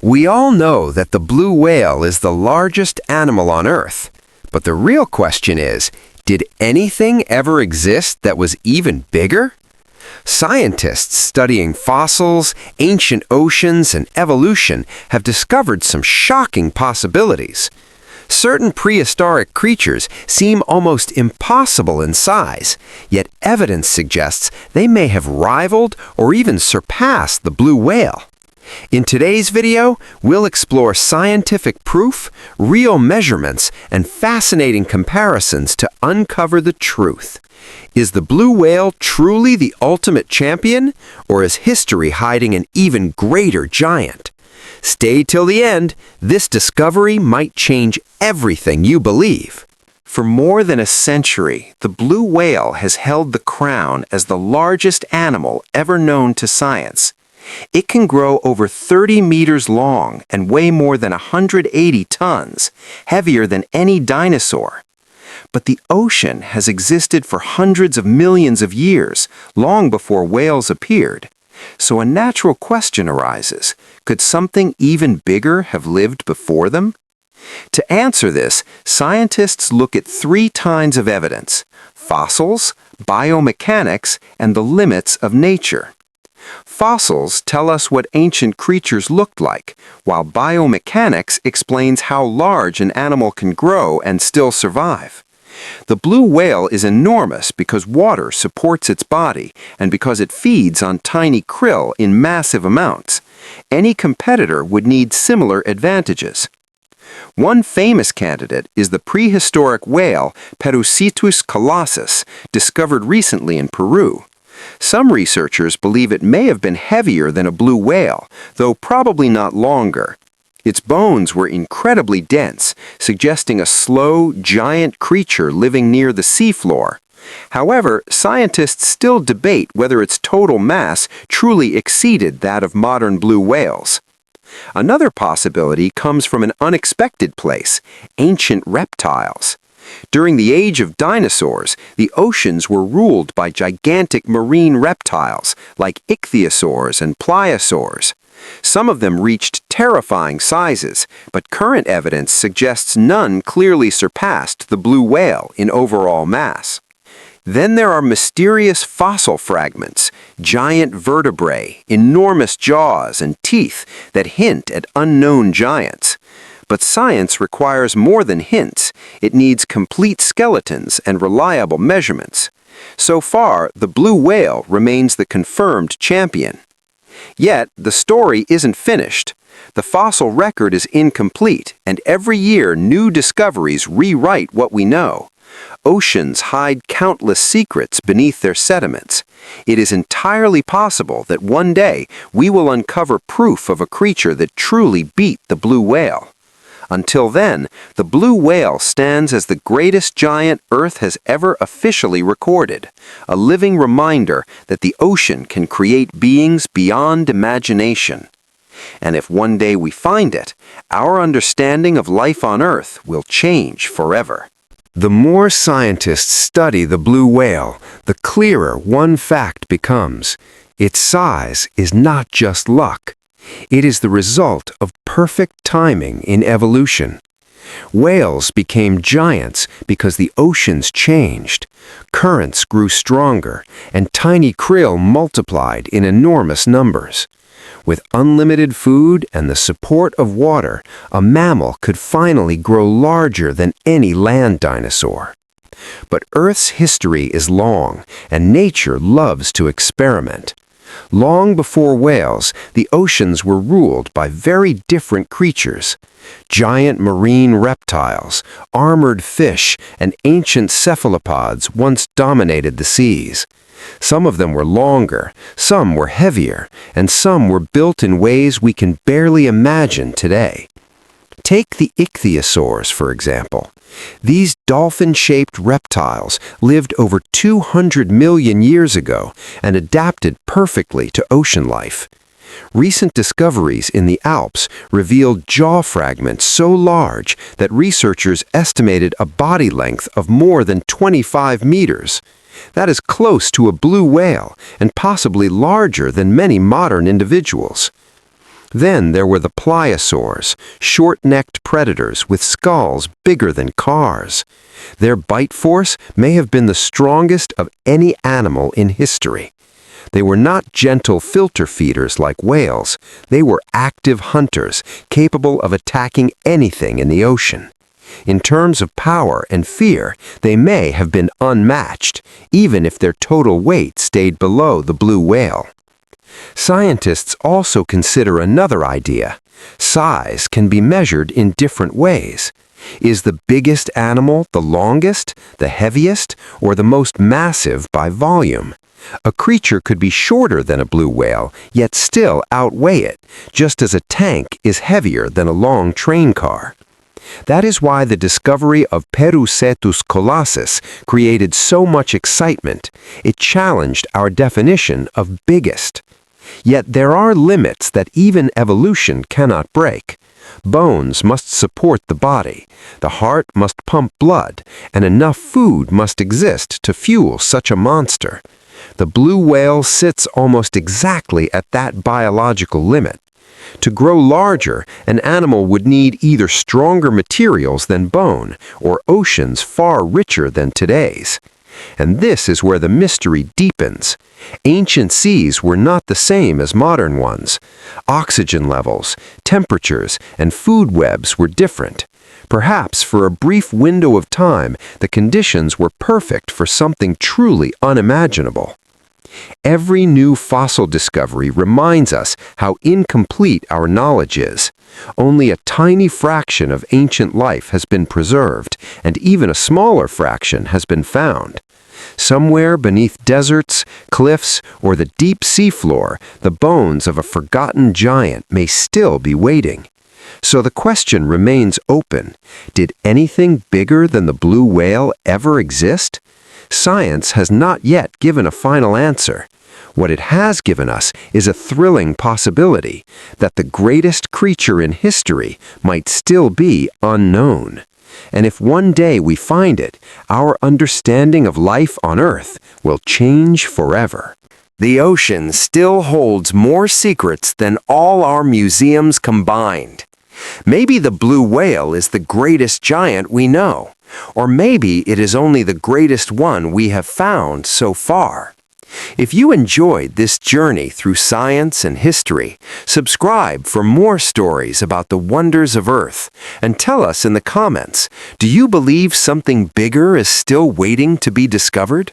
We all know that the blue whale is the largest animal on Earth. But the real question is, did anything ever exist that was even bigger? Scientists studying fossils, ancient oceans, and evolution have discovered some shocking possibilities. Certain prehistoric creatures seem almost impossible in size, yet evidence suggests they may have rivaled or even surpassed the blue whale. In today's video, we'll explore scientific proof, real measurements, and fascinating comparisons to uncover the truth. Is the blue whale truly the ultimate champion, or is history hiding an even greater giant? Stay till the end. This discovery might change everything you believe. For more than a century, the blue whale has held the crown as the largest animal ever known to science. It can grow over 30 meters long and weigh more than 180 tons, heavier than any dinosaur. But the ocean has existed for hundreds of millions of years, long before whales appeared. So a natural question arises: could something even bigger have lived before them? To answer this, scientists look at three kinds of evidence: fossils, biomechanics, and the limits of nature. Fossils tell us what ancient creatures looked like, while biomechanics explains how large an animal can grow and still survive. The blue whale is enormous because water supports its body and because it feeds on tiny krill in massive amounts. Any competitor would need similar advantages. One famous candidate is the prehistoric whale Perucetus colossus, discovered recently in Peru. Some researchers believe it may have been heavier than a blue whale, though probably not longer. Its bones were incredibly dense, suggesting a slow, giant creature living near the seafloor. However, scientists still debate whether its total mass truly exceeded that of modern blue whales. Another possibility comes from an unexpected place: ancient reptiles. During the age of dinosaurs, the oceans were ruled by gigantic marine reptiles like ichthyosaurs and pliosaurs. Some of them reached terrifying sizes, but current evidence suggests none clearly surpassed the blue whale in overall mass. Then there are mysterious fossil fragments, giant vertebrae, enormous jaws, and teeth that hint at unknown giants. But science requires more than hints. It needs complete skeletons and reliable measurements. So far, the blue whale remains the confirmed champion. Yet, the story isn't finished. The fossil record is incomplete, and every year new discoveries rewrite what we know. Oceans hide countless secrets beneath their sediments. It is entirely possible that one day we will uncover proof of a creature that truly beat the blue whale. Until then, the blue whale stands as the greatest giant Earth has ever officially recorded, a living reminder that the ocean can create beings beyond imagination. And if one day we find it, our understanding of life on Earth will change forever. The more scientists study the blue whale, the clearer one fact becomes: its size is not just luck. It is the result of perfect timing in evolution. Whales became giants because the oceans changed, currents grew stronger, and tiny krill multiplied in enormous numbers. With unlimited food and the support of water, a mammal could finally grow larger than any land dinosaur. But Earth's history is long, and nature loves to experiment. Long before whales, the oceans were ruled by very different creatures. Giant marine reptiles, armored fish, and ancient cephalopods once dominated the seas. Some of them were longer, some were heavier, and some were built in ways we can barely imagine today. Take the ichthyosaurs, for example. These dolphin-shaped reptiles lived over 200 million years ago and adapted perfectly to ocean life. Recent discoveries in the Alps revealed jaw fragments so large that researchers estimated a body length of more than 25 meters. That is close to a blue whale and possibly larger than many modern individuals. Then there were the pliosaurs, short-necked predators with skulls bigger than cars. Their bite force may have been the strongest of any animal in history. They were not gentle filter feeders like whales. They were active hunters, capable of attacking anything in the ocean. In terms of power and fear, they may have been unmatched, even if their total weight stayed below the blue whale. Scientists also consider another idea. Size can be measured in different ways. Is the biggest animal the longest, the heaviest, or the most massive by volume? A creature could be shorter than a blue whale, yet still outweigh it, just as a tank is heavier than a long train car. That is why the discovery of Perucetus colossus created so much excitement. It challenged our definition of biggest. Yet there are limits that even evolution cannot break. Bones must support the body, the heart must pump blood, and enough food must exist to fuel such a monster. The blue whale sits almost exactly at that biological limit. To grow larger, an animal would need either stronger materials than bone or oceans far richer than today's. And this is where the mystery deepens. Ancient seas were not the same as modern ones. Oxygen levels, temperatures, and food webs were different. Perhaps for a brief window of time, the conditions were perfect for something truly unimaginable. Every new fossil discovery reminds us how incomplete our knowledge is. Only a tiny fraction of ancient life has been preserved, and even a smaller fraction has been found. Somewhere beneath deserts, cliffs, or the deep seafloor, the bones of a forgotten giant may still be waiting. So the question remains open. Did anything bigger than the blue whale ever exist? Science has not yet given a final answer. What it has given us is a thrilling possibility that the greatest creature in history might still be unknown. And if one day we find it, our understanding of life on Earth will change forever. The ocean still holds more secrets than all our museums combined. Maybe the blue whale is the greatest giant we know, or maybe it is only the greatest one we have found so far. If you enjoyed this journey through science and history, subscribe for more stories about the wonders of Earth, and tell us in the comments, do you believe something bigger is still waiting to be discovered?